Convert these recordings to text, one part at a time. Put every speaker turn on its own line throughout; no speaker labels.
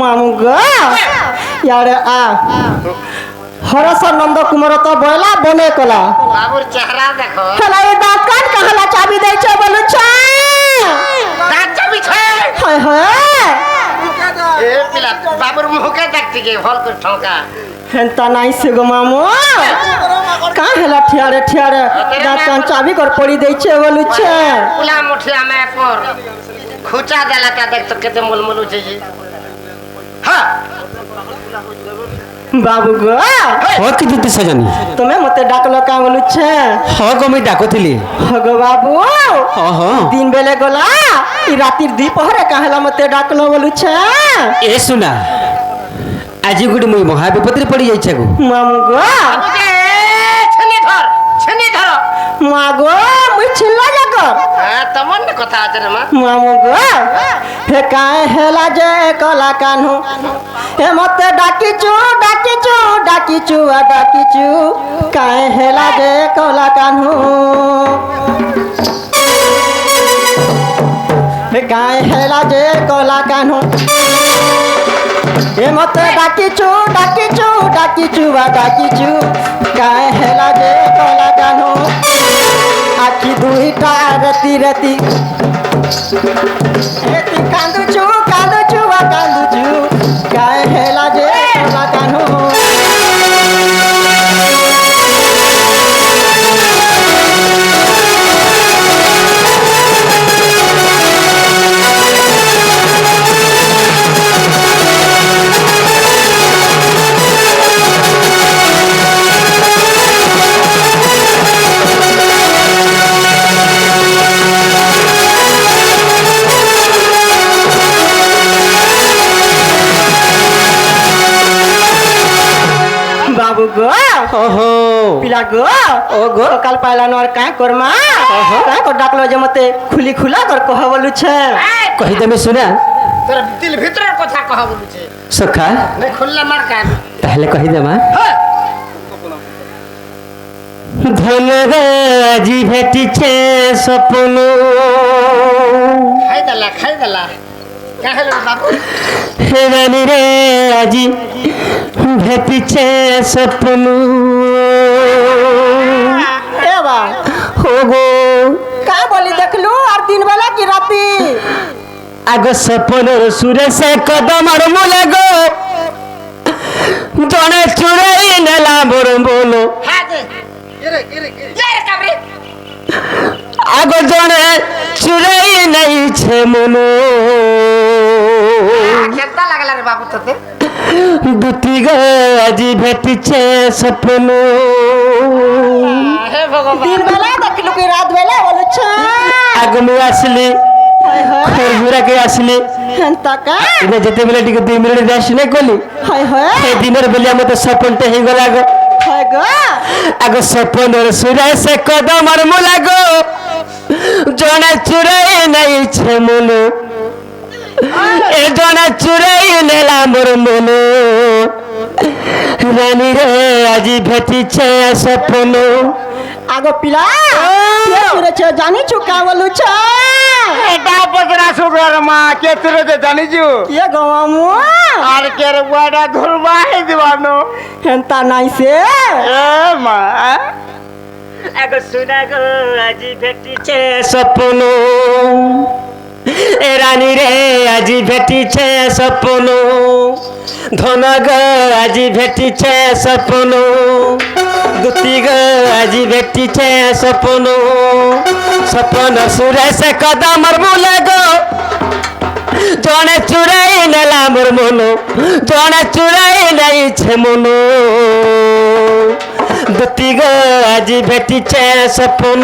মামু গো ইয়ারে আ হরস নন্দ কুমার তো বয়লা বনে কলা
বাবুর চেহারা দেখো
হেলা এই দোকান কাহলা চাবি দেইছে বলুছ
দাঁত চাবি ছয়
হয় হয়
এ পিলা বাবুর মুখে দেখতে গে ভাল করে ঠকা
হেনতা নাই সে গো মামু কা হেলা ঠিয়ারে ঠিয়ারে দোকান চাবি কর পড়ি দেইছে বলুছ
পুলা মুঠে আমি পর খুচা দেলাটা দেখতো কেতে মুলমুল উঠেছে হ্যাঁ
বাবু গো
হ কি দিতে সাজানি
তুমি মতে ডাকলো কা বলুছ
হ গো মুই ডাকতিলি
গো বাবু
হ হ
দিন বেলে গলা ই রাতির দ্বিপহরে কাহলা মতে ডাকলো বলুছ
এ শুনা আজি গুটি মুই মহা বিপদরে পড়ি যাইছে গো
মামু গো
ছেনি ধর
মা গো মুই ছিলা যাক
হ্যাঁ তেমন কথা আছে রে মা
মামু গো হে কায় হেলা যে কলা কানু হে মতে ডাকিচু ডাকিচু ডাকিচু আ ডাকিচু কায় হেলা যে কলা কানু হে কায় হেলা যে কলা কানু হে মতে ডাকিচু ডাকিচু ডাকিচু আ ডাকিচু কায় হেলা যে কলা কানু আখি দুইটা রাতি রাতি এতি কান্দুচু কান্দুচু আ কান্দুচু কায় হেলা যে কলা কানু बाबू गो
ओहो
पिला गो ओ गो काल पाइला नर का करमा का को डाकलो जे मते खुली खुला कर कह बोलु छे
कहि दे सुना
তোর দিল ভিতরের কথা কহ বলছে
সখা
নে খুললে মার কান
তাহলে কহি দে মা ধন আজি ভেটিছে স্বপ্ন
খাই দেলা কাহে রে বাবু
হেরানি রে আজি ভেটিছে স্বপ্ন
ए बा
हो गो
का बोली देखलू और दिन वाला की राती
আগ স্বপ্নর সুরে সে কদমর মূলে গো জনে চুরাই নেলা মোর বলো
হ্যাঁ দে এরে কাবরে
আগ জনে চুরাই নেইছে মনো
কেতা লাগলা রে বাবু তোতে
দুটি গো আজি ভেটিছে স্বপ্ন
হে ভগবান
दिन वाला देखलू की रात वाला बोलु छे
আগ মু আসলি
हाय हाय
খরগুরা কে আসলি
हंता का
এটা যেতে বেলে টিকে 2 মিনিট আসি না কলি
हाय हाय
এই দিনের বেলে মতে স্বপ্নতে হই গলা গো
हाय गो
আগ স্বপ্নর সুরে সে কদমর মূলে গো জনে চুরাই নেইছে মনো এ জনে চুরাই নেলা মোর মনো রানী রে আজি ভেটিছে স্বপ্ন
आगो पिला के सुरे छे जानी छु का बोलु छे
এটা পদরা সুগর মা কে তুরে দে জানিছু
के गवामु
আর কে রে ওয়াডা ধুরবাই দিবানো
हंता नाई से
এ মা
আগ শুনা গো আজি ভেটিছে স্বপ্ন এ রানী রে আজি ভেটিছে স্বপ্ন ধন গো আজি ভেটিছে স্বপ্ন দুটি গো আজি ভেটিছে স্বপ্ন স্বপ্ন সুরে সে কদমর মূলে গো জনে চুরাই নেলা মোর মনো জনে চুরাই নেইছে মনো দুটি গো আজি ভেটিছে স্বপ্ন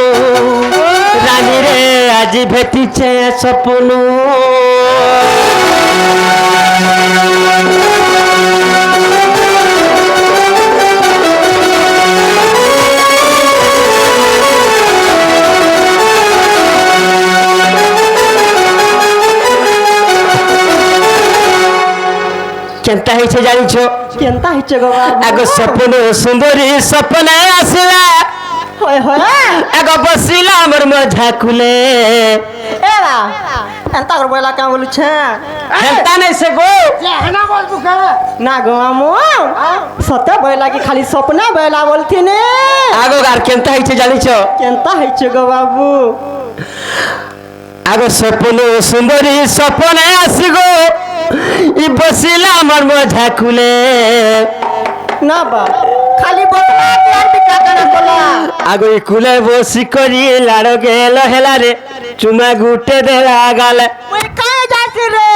রানী রে আজি ভেটিছে স্বপ্ন কেনতা হয়েছে জানিছ
केनता हिचे गो
আগ স্বপ্ন সুন্দরী স্বপ্নে আসিলা
होय होय
আগ বসিলা মোর মঝা খুলে
ए बा एंता कर बोला का बोलु छे
হেনতা নাই সে গো
যে হেন পুকা
না গো মামু সতে বইলা কি খালি স্বপ্নে বইলা বলথিনে
আগো আর কেনতা হইছে জানিছ
কেনতা হইছে গো বাবু
আগো স্বপ্ন সুন্দরী স্বপ্নে আসিগো ই বসিলা আমার মজা খুলে
না বা খালি বললা কি আর টিকা করে বলা
আগো ই কুলে বসি করি লাড় গেল হেলারে চুমা গুটে দেলা গালে
ওই কায় যাইছে রে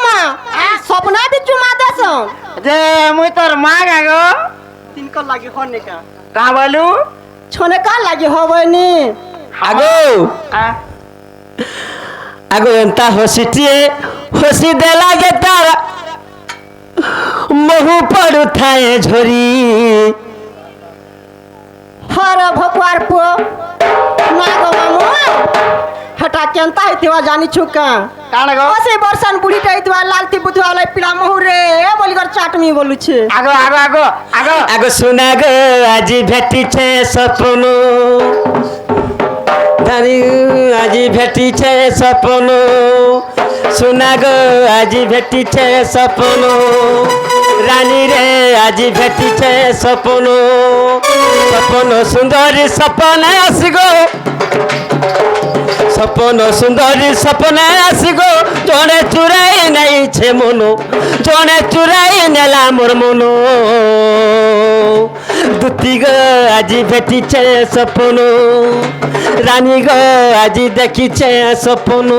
মা স্বপ্না দি চুমা দেছ
যে মুই তোর মা গাগো
তিনকর লাগি হনে কা
কা বলু
ছনে কা লাগি হবনি
আগো আগো এন্তা হসিটিয়ে হসি দেলা গে তারা মহু পড়ু থায়ে ঝরি
হর ভকুয়ার পো না গো মামু হটা কেনতা হইতিবা জানি ছুকা
কাণ গো
ওসে বর্ষান বুড়িটা হইতিবা লালতি বুতুয়া লাই পিলা মহুরে বলি কর চাটমি বলুছে
আগো আগো আগো আগো
আগো শোনা গো আজি ভেটিছে স্বপ্ন ধারি আজি ভেটিছে স্বপ্ন শোনা গো আজি ভেটিছে স্বপ্ন রানী রে আজি ভেটিছে স্বপ্ন স্বপ্ন সুন্দরী স্বপ্ন আসিগো স্বপ্ন সুন্দরী স্বপ্ন আসিগো জনে চুরাই নেইছে মন জনে চুরাই নেলা মোর মন দুতি গো আজি ভেটিছে স্বপ্ন রানী গো আজি দেখিছে স্বপ্ন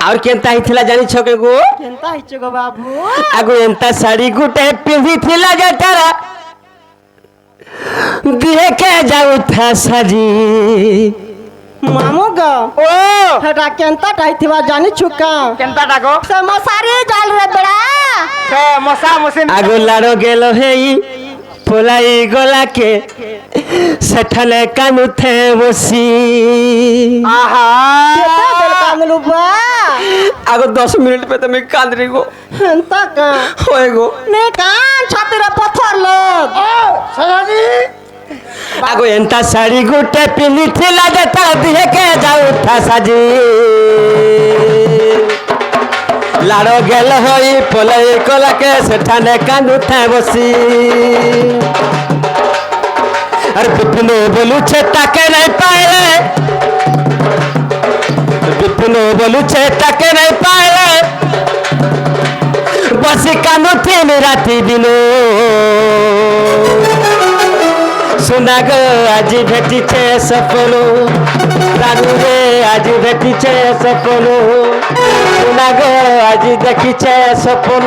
আর কেনতা হইছিলা জানিছ কে গো
কেনতা হইছে গো বাবু
আগো এন্তা শাড়ি গুটে পিঁধিছিলা যে তারা দেখে যাও থা সাজি
মামু গো
ও
হটা কেনতা হইতিবা জানি ছুকা
কেনতা ডাকো
সে মশারি জাল রে বেড়া
সে মশা মশিন
আগো লাড়ো গেল হেই পলাই গলাকে সেঠানে কানুথে বসি
আহা
কেতা বেল কামলু বা
আগো 10 মিনিট পে তুমি কাঁদরি গো
হেনতা কা
হয় গো
নে কান ছাতিরে পথর লগ
সজাজি
আগো এন্তা শাড়ি গুটে পিঁধিছিলা যে তা দেখে যাও থা সাজি লাড়ো গেল হই পলাই গলাকে সেঠানে কানুথে বসি আর বিপিন বলুছে তাকে নাই পাইলে বিপিন বলুছে তাকে নাই পাইলে বসি কানুথি রাতি দিন শোনা গো আজি ভেটিছে স্বপ্ন রানু রে আজি ভেটিছে স্বপ্ন শোনা গো আজি দেখিছে স্বপ্ন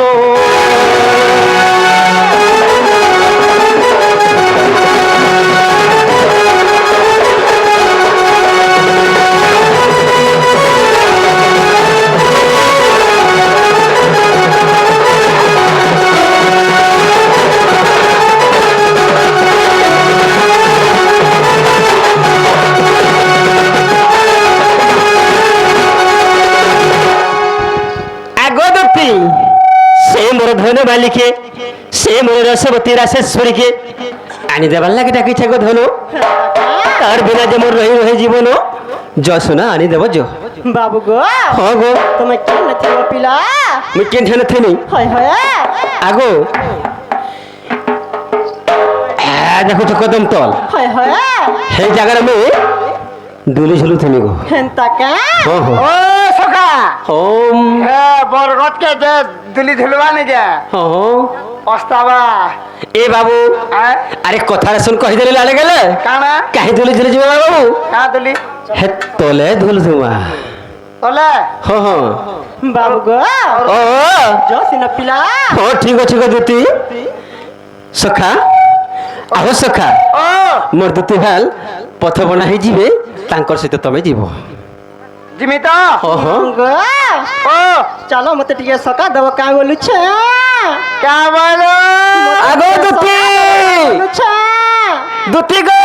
আগদতি সে মোর ধন মালিকে সে মোর রসবতী রাশেশ্বরীকে আনি দেবার লাগে ডাকিছে গো ধন তার বিনা যে মোর রহি রহি জীবন যশোনা আনি দেব জ
বাবু গো
হ গো
তুমি কেন নথিব পিলা
মুই কেন ঠেনে থেনি
হয় হয়
আগো দেখো তো কদম তল
হয় হয়
সেই জায়গার আমি দুলি ঝুলু থেনি গো
হেনতা কা
হ হ
ও সখা
ওম
হে বরগত কে যে দিলি ধুলবা নি যে
হ
পস্তাবা
এ বাবু আরে কথাটা শুন কহি দেলি লালে গেলে
কানা
কাহি দুলি ঝুলি যাবা বাবু
কা দিলি
হে তলে ধুল ধুমা
তোলে
হ হ
বাবু গো
ও
জসিন পিলা
ও ঠিক আছে গো দুতি সখা আহ সখা
ও
মোর দুতি ভাল পথ বনা হয়ে যাবে তাঙ্কর সহিত তুমি যাব
জিমি তো
হ হ
গো
ও
চলো মতে টিকে সকা দেব কা বলুছে
क्या बोलो আগো দুটি গো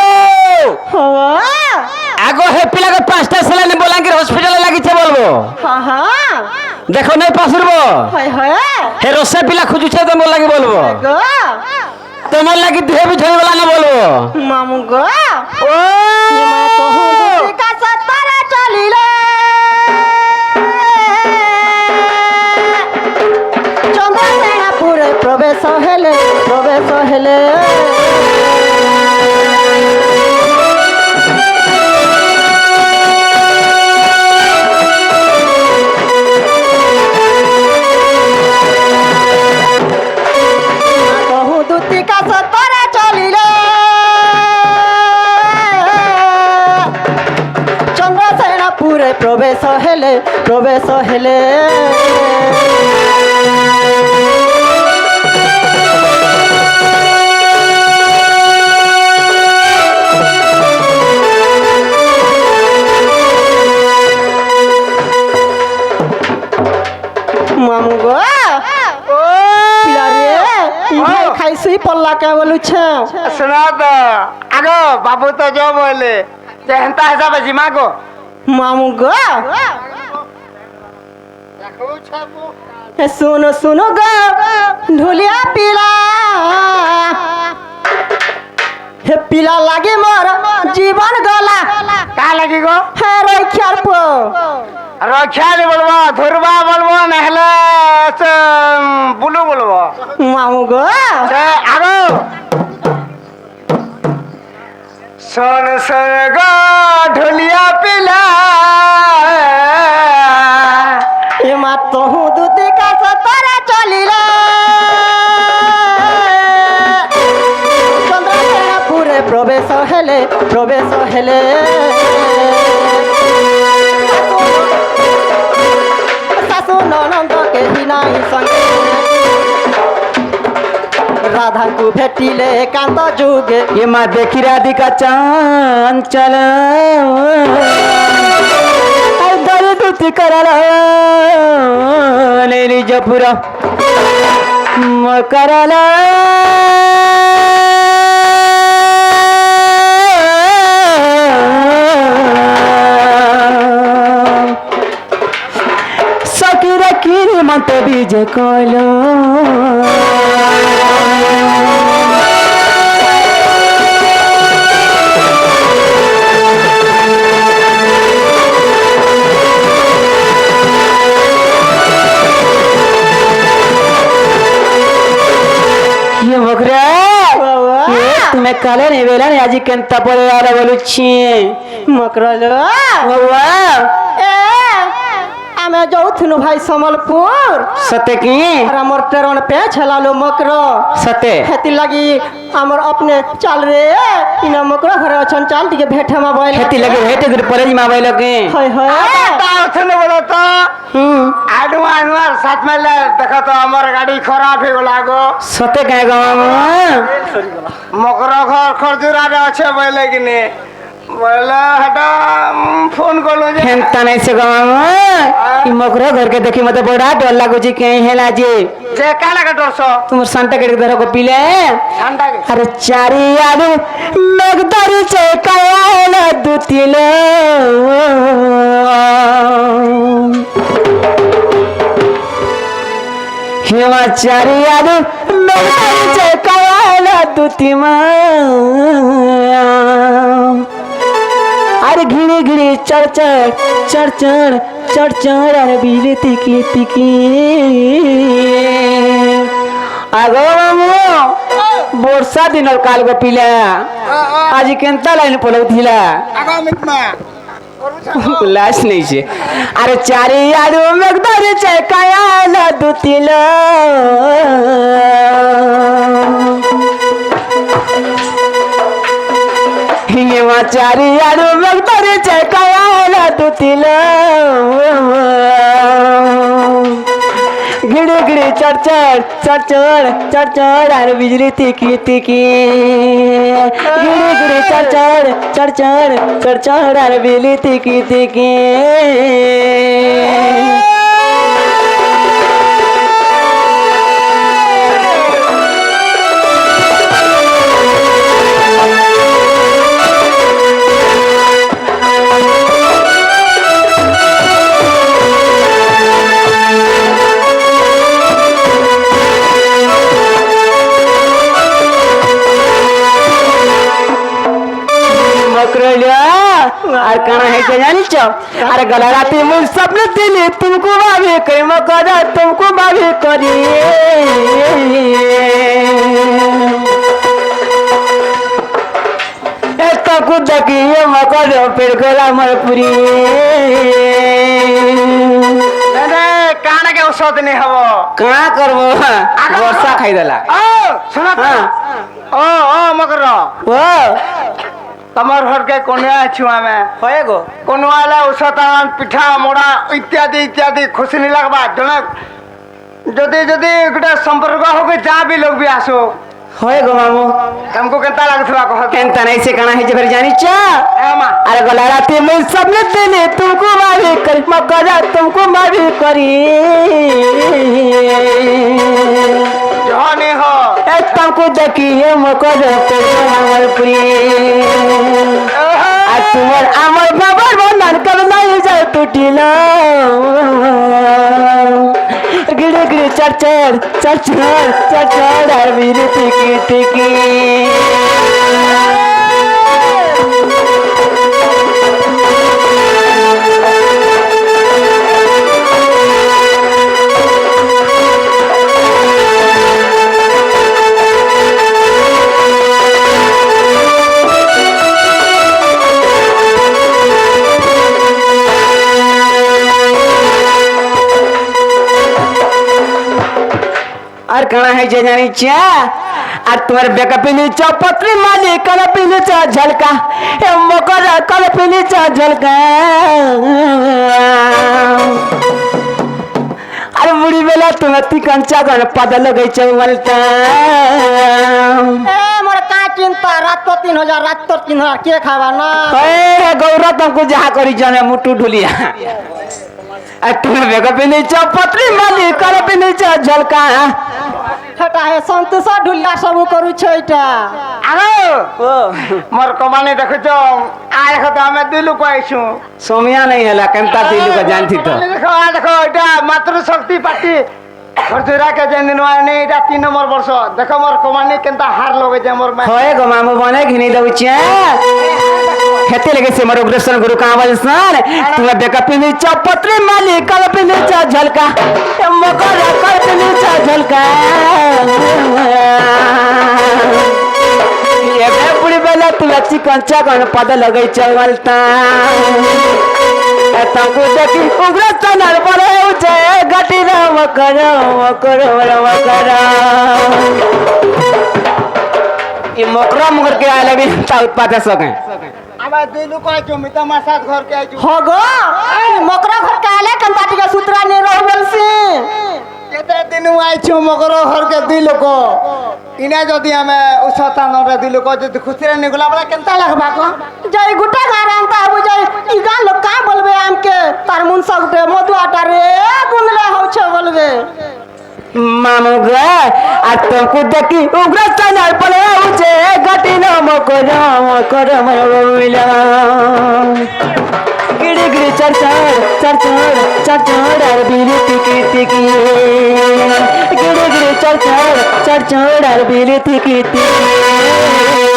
আগো হে পিলাকে 5টা সেলাইন বলাঙ্গীর হসপিটালে লাগিছে বলবো দেখো নাই পাসুরবো হে রসে পিলা খুঁজুছে তোমার লাগি বলবো তোমার লাগি দেহে বিছাই বলা না বলবো
মামু গো
ও
চলিলে চন্দ্রপুরে প্রবেশ হেলে বহু দুতিকা সতরে চলিলে চন্দ্রসেনাপুরে প্রবেশ হেলে মামু গো পিলারে ভাই খাইছই পল্লা কে বলুছে
सुना तो আগো বাবু তো जो बोले যে হেনতা হিসাবে জিমা গো
মামু গো सुनो सुनो गो ढोलिया पीला हे पीला लागे मोर जीवन गला
का लगी गो
है रख्यार पो
रख्याली बोलबो धुरबा बोलबो नहले बुलू बोलबो
मामू गो
से আগো सुन सुन गो ढोलिया पिला
ये मा तोहू दूती का सतरे चलिले चंद्रपुरे प्रवेश हेले सासु ननंद के ही नाही संगे राधा को भेटिले एकांत जुगे
ये माँ देखी राधिका चंचल दूती करला नेली जपुरा करला सकीरा किरी मत बीजे कोलो तुम्हें काले नहीं बेला नहीं आज केंता पड़े वाला बोलू छी
मकरल
बाबा
आमे जाउथनु भाई समलपुर
सते की
और हमर ट्रेन पे छलालो मकर
सते
हेति लगी हमर अपने चल रे इन मकर घर अछन चाल टिके भेटे मा बैल
खेती लगे हेते गुर परे जी माबाई लगे
हाय हाय
ताथने बोलो तो आडवा साथ में ले देखो तो हमर गाड़ी खराब हो गला गो सते कहे गो मकर घर खरजुरा रे अच्छे बोले कि ने बोला हटा फोन कलो जे हेंता नहीं से गो ई मकर घर के देखी मते बड़ा डर लागो जी कहीं हेला जी जे का लगा डर सो तुम संता के धर को पीले ठंडा के अरे चारी आलू मगदरी से कायल दुतिलो हिमाचारी आलू मगदरी से कायल दुतिमा अरे घिड़ी घिड़ी चढ़ अरे बिजली तिकी आगो मामू वर्षा दिन काल को पिला आज केंता लाइन पलौ थिला आगो मितमा लाश नहीं छे अरे चारी आलू मगदरी छे कायल दुतिलो हिमाचारी आलू मगदरी छे कायल दुतिलो गिड़ी गिड़ी चढ़ अरे बिजली तिकी गिड़ी गिड़ी चढ़ अरे बिजली तिकी আর কানা হয়েছে জানিছ আরে গলা রাতে মুখ স্বপ্ন দিলি তুমকু ভাবি করি মকরা তুমকু ভাবি করি তাকু দেখি মকর পেড় গলা মর পুরি
কানা কে ঔষধ নেই হব
কাঁ করবো বর্ষা খাইদেলা
শোনা ও ও মকর
ও
তোমার ঘরকে কোনিয়া আছু আমি
হয়ে গো
কোনিয়া আলে ঔষধ আন পিঠা মোড়া ইত্যাদি ইত্যাদি খুশি নি লাগবা জনে যদি যদি গোটে সম্পর্ক হোক যা বি লোক বি আসো
হয়ে গো মামু
तुमको केता लागथवा कह
केनता नहीं से काना है जे फिर जानी चा
एमा
अरे गला राती में सपने दिले तुमको मारी कर मकरा तुमको मारी करी
जहानी हो
ए तुमको देखी ये मकरा पे हमर प्री आ तुम्हार अमर बाबर बनन कर नहीं जाए टूटिला गिड़े गिड़े चढ़ चढ़ चढ़ चढ़ चढ़ चढ़ और मेरी टिकी टिकी और कणा है जे जानी चा और तुम्हारे बेका पिनी चौपत्री माली कल पिनी चा झलका ए मकर कल पिनी चा झलका अरे बुढ़ी बेला तुम अति कंचा गण पद लगे चौमलता
ए मोर का चिंता रात तो 3000 रात तो 3000 के खावा ना
ए गौरा तुमको जहा करी जने मुटु ढुलिया तुम्हें बेका पिनी चौपत्री माली कल पिनी चा झलका
हेटा है संतोष ढुलिया सब करू छैटा आरो
ओ
मोर कमाने देखो जो आय खता में दिलु कोइछु
सोमिया नहीं है केनता दिलु का जानती तो
देखो आ देखो एटा मातृ शक्ति पार्टी खरजुरा के जेन ने एटा 3 नंबर वर्ष देखो मोर कमाने केनता हार लगे जे मोर में
होए गो मामू बने घिनी दउ छिया खेते लगे से मरो ग्रसन गुरु कावल सान तुम्हें बेका पिनी चौपत्री माली कल पिनी चा झलका ए मकर कल पिनी चा झलका ये बे बुढ़ी बेला तू अच्छी कंचा कन पद लगे चलता ए तंकु देखी उग्र तनर बड़े उठे गटी राम करो ये मकरा मुगर के आले भी ता उत्पाद सके
अब दिलु कोइछु मिता मा साथ घर के आइछु हो गो मकरा घर के आले कंताटी का सूत्रा ने रहबल से केते दिन आइछु मकरा घर के दिलु को इने जदी हमें उसता न रे दिलु को जदी खुशी रे निगला बला केनता लगबा को जई गुटा गाराम ता अब जई ई गा लोग का बोलबे आम के तार मुन सबटे मधुआटा रे गुंदले हो छ बोलबे
मामू गा आ तुमको देखी उग्र तनर पले उचे गटी न मकरा मिला गिड़ी गिड़ी चढ़ चढ़ और बिली टिकी टिकी गिड़ी गिड़ी चढ़ चढ़ और बिली टिकी टिकी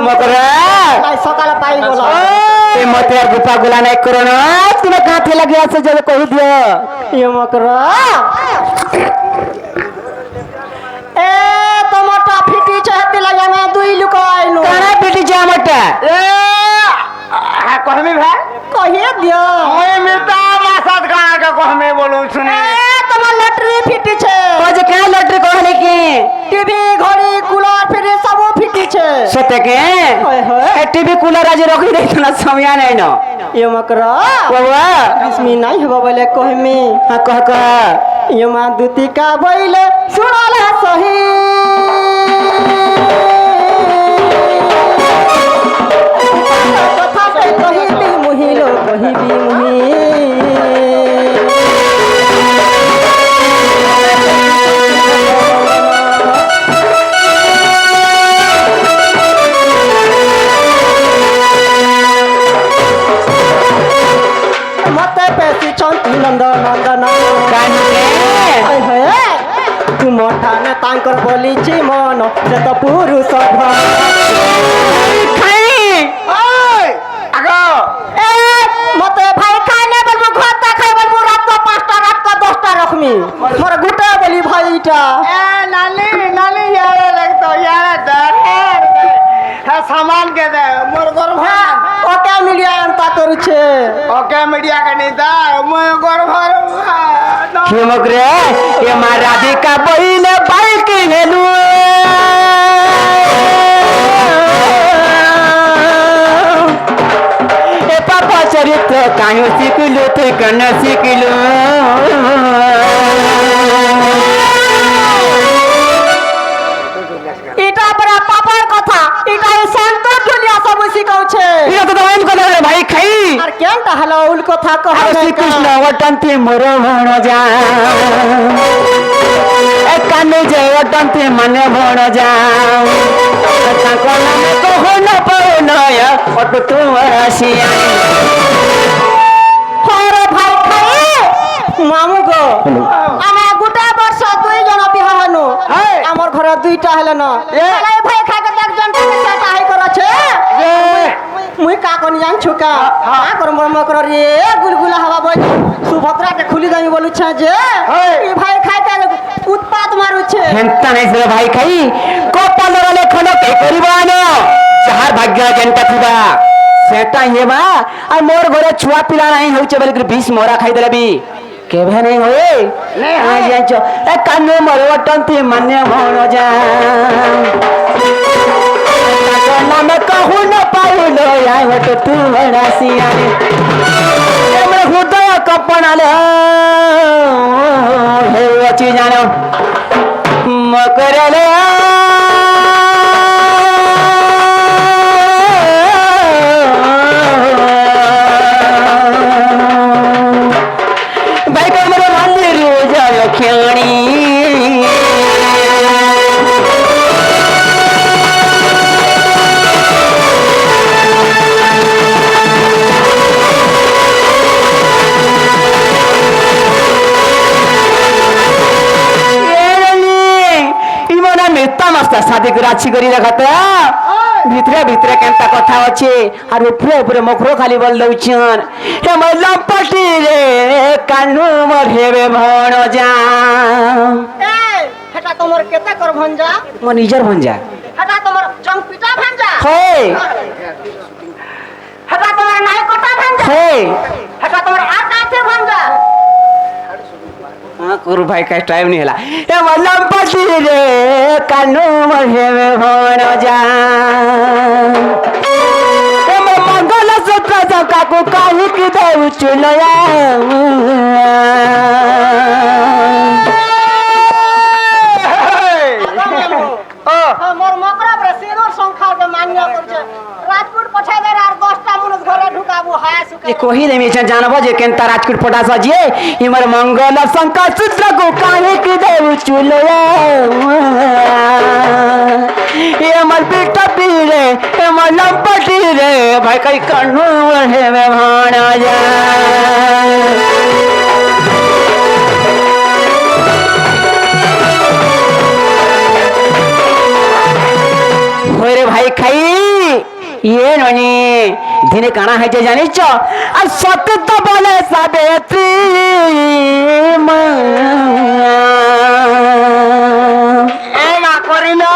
मकरा
आई सकाल पाई बोला
ए मते यार गुफा गुला नहीं करो ना तुम्हें कहां थे लगे ऐसे जब कह दियो
ये मकरा ए टमाटा फिटी चाहते लगा मैं दुई लुको आइनु
काना पिटी जा मटा
ए हा कहमी भाई कहिए दियो ओए मिता मा साथ गाना का कहमे बोलू सुनी ए तमा लटरी फिटी छे
आज क्या लटरी कहले की
टीवी घड़ी कूलर फिर सब फिटी छे
सते के
होय होय
ए टीवी कूलर आज रखी दे ना समय नहीं न
ये मकरा
बाबा
इसमें नहीं है बोले कहमी
हां कह
ये मां दूती का बोले सुनाला सही কহিবি মুহি মতে পেছি চন্তি নন্দ নন্দন তুম ঠানে তাঙ্কর বলিছি মন সে তো পুরুষ ধন মতে ভাই খাই না বলবো ঘরটা খাই বলবো রাত 5টা রাত 10টা রকমি মোর গুটা বলি ভাইটা
नाली नाली यार लगता यार डर है सामान के दे मोर घर
ওকে মিডিয়া আনতা করছে
ओके मीडिया का नहीं था मैं घर भर
হিমগ্রে এ মা রাধিকা বইলে বাইক হেলু এ পাপা চরিত্র কাহিও শিখিলু তুই কেন শিখিলু
এটা বড় পাপার কথা এটা এই শান্ত দুনিয়া সব শিখাউছে
এটা তো এম কথা রে ভাই খাই
আর কেনটা হলো উল কথা কহ
আর শ্রীকৃষ্ণ অটন্তি মোর ভণ যা এ কানে যে অটন্তি মানে ভণ যা তাঙ্ক নামে কহ ন পাও নয় অট তু আসিয়া
হরে ভাই খাই মামু গো আমি গোটা বর্ষ 2 জন বিবাহ হনু আমার ঘরে 2টা হলো না তাই ভাই খাকে একজন থেকে সেটা হাই করছে মুই কা কোন জানছু কা কর মরম কর রে গুলগুলা হওয়া বই সুভদ্রা কে খুলি দামি বলুছে যে এই ভাই খাইতে উৎপাত মারুছে
হেন্তা নাই সে ভাই খাই কপালর লেখন কে করিবান যাহার ভাগ্য যেনটা থিবা সেটা হেবা আর মোর ঘরে ছুয়া পিলা নাই হউছে বলি বিষ মোরা খাই দেলবি কেভে নাই হয়ে আ যাইছ এ কানে মোর অটন্তি মানে ভণ যা নামে কহু ন পাইল আই হট তু রাসিয়া এমরে হৃদয় কপনালে হে অচি জানো মকরলে ভাই কমরে মন্দির যায় খেড়ি शादी कर अच्छी करी रखा भितरे भितरे केनता कथा अच्छे और ऊपरे ऊपरे मुखरो खाली बोल दउछन हे मल्ला पटी रे कानू मोर हेबे भण जा
এ হেটা তোমার কেতে কর ভঞ্জা
मो निजर भंजा
হেটা তোমার চংপিটা ভঞ্জা
हे
হেটা তোমার নাই কটা ভঞ্জা
हे
হেটা তোমার আকাশে ভঞ্জা
हां गुरु भाई का टाइम नहीं हला हे मल्ला पटी रे कानू मोर हेबे भण जा हे मंगल सूत्र जका को काहे की दउ चलया
মোর মকরা প্রে সিরোর সংখ্যা যে মান্য করছে রাজপুত পছাই দে আর 10টা মানুষ ঘরে ঢুকাবো হায় সুকা
ये कोही नहीं मिशन जानबो जे केनता राजकोट पटा सजिए इमर मंगल शंकर सूत्र को काहे की देव चुलया ये मर बेटा पीरे ये मर लंपटी रे भाई कई कन्नु है में भाना जा होरे भाई खाई ये ननी दिने काना है जे जानिच আর সত্য তো বলে সাবিত্রী
ना करी ना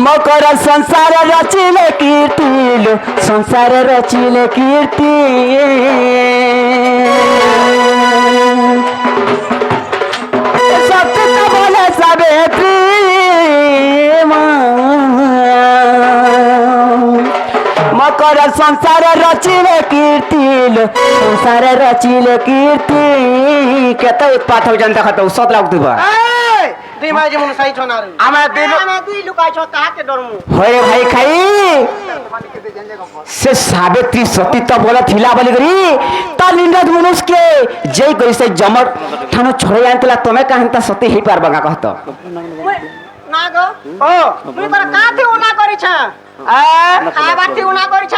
মকর সংসার রচিলে কীর্তি সংসার রচিলে কীর্তি সত্য তো বলে সাবিত্রী মকর সংসার রচিলে কীর্তি সংসার রচিলে কীর্তি কেতে উৎপাত হয়ে জানতে খাতে সত লাগুবা
দুই মাঝে মনে সাইছ না রে
আমার দিল
ଆମେ ଦୁଇ ଲୁକ ଆଇଛ କାହାକେ ଡରମୁ
হয়ে ভাই খাই সে সাবিত্রী সতী তো বলে থিলা বলি করি তা নিন্দত মনুষ্যকে যেই করি সে জমর ঠানো ছড়াই আনতলা তুমি কাহিনতা সতী হেই পারবা গা কহত
ନା ଗୋ
ও
ମୁଇଁ ତୋର କାହାଥି ଉନା କରିଛ ଖାଇବାରଥି ଉନା କରିଛ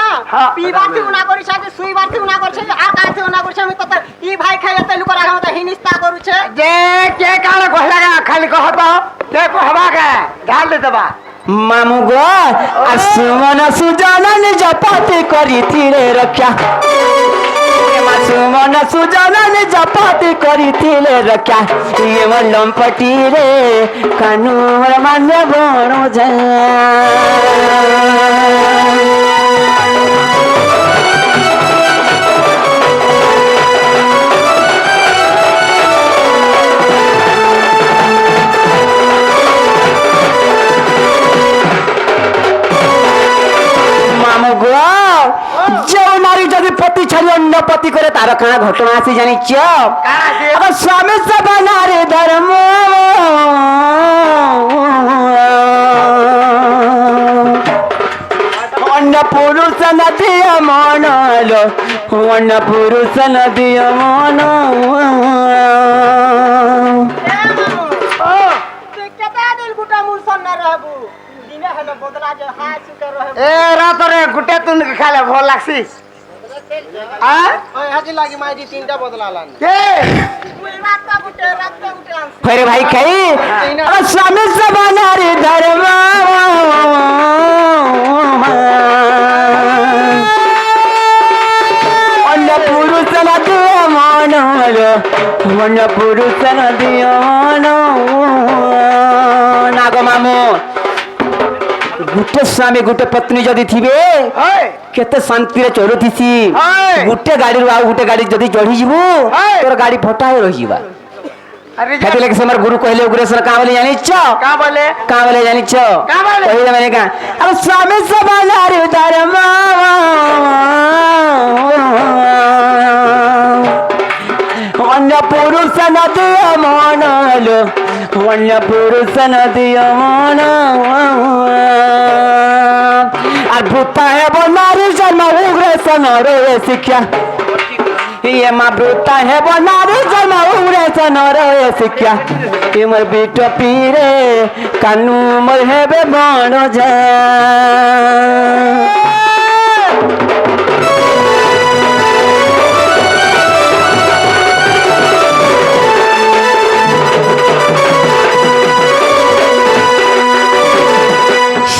ପିଇବାରଥି ଉନା କରିଛ କି ଶୁଇବାରଥି ଉନା କରିଛ ଆଉ କାହାଥି ଉନା କରିଛ ମୁଇଁ ତତେ ଇ ଭାଇ ଖାଇ ଏତେ ଲୁକ ରାଖା ମତେ ହିନିସ୍ତା କରୁଛେ
যে কে কালে কহিলা গা খালি কহত কে কহবা গা ঢাল দে দেবা
মামু গো আসুমন সুজন নিজ পাতি করিথিলে রক্ষা সুমন সুজন নিজ পাতি করিথিলে রক্ষা ইয়ে মোর লম্পটি রে কানু মোর মানে বণ যায় जो नारी जदि पति छाड़ी अन्य पति करे तार काना घटना आसी जानिच अब स्वामी सब नारी धर्म अन्य पुरुष नदिय मन अन्य पुरुष नदिय मन
তুই কেতে দিন গুটা মুল সন্না रहबू দিনে হেলে বদলা যে হাই সুকে रहबू
এ রাতরে গুটে তুন খালে ভাল লাগছি আ
ওই হাজি লাগি মাইজি তিনটা বদলা লান
কে
মুই রাতটা গুটে আনছি
फिर भाई कही अब स्वामी सब नारी धर्म अन्य पुरुष नदिय मन अन्य पुरुष नदिय मन नाग मामू गुटे स्वामी गुटे पत्नी जदि थिबे
হয়
केते शांति रे चलुथिसी
हाय।
गुटे गाड़ी रू आउ गुटे गाड़ी जदि चढ़ी जीवु
हाय।
तोर गाड़ी फटाए रही जीवा
আরে
कहते लगे से हमर गुरु कहले उग्रेश्वर का बोले जानिछ
কা বলে
का बोले जानिछ
का बोले?
कहले मैंने कहा अब स्वामी समानार धर्म अन्य पुरुष नदिय मन अन्य पुरुष नदिय मन अद्भुत है वो नारी जन्म उग्रेश्वर रे शिक्षा ये माबृता है वो नारी जन्म उग्रेश्वर रे शिक्षा ये मोर बीट पीरे कानू मोर हेबे बण जा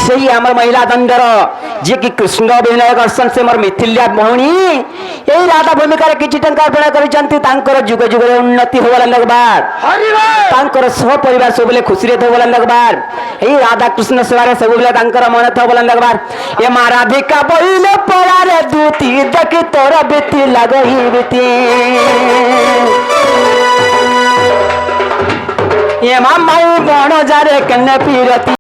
সেই আমার মহিলা দণ্ডর যে কি কৃষ্ণ অভিনয় করছেন সে মোর মিথিলিয়া ভৌণী এই রাধা ভূমিকার কিছু টঙ্কা অভিনয় କରିଛନ୍ତି ତାଙ୍କର ଯୁଗ ଯୁଗରେ ଉନ୍ନତି ହବଲା लगबार
হরি ভাই
ତାଙ୍କର ସହ ପରିବାର ସବୁବେଳେ ଖୁସିରେ ଥବଲା लगबार এই রাধা কৃষ্ণ সেবাରେ ସବୁବେଳେ ତାଙ୍କର ମନ ଥବଲା लगबार ଏ ମା ରାଧିକା বইলে পড়ারে দুতি দেখি তোর বিতি লাগহি বিতি এ মা মাই বণ যারে কেনে পিরতি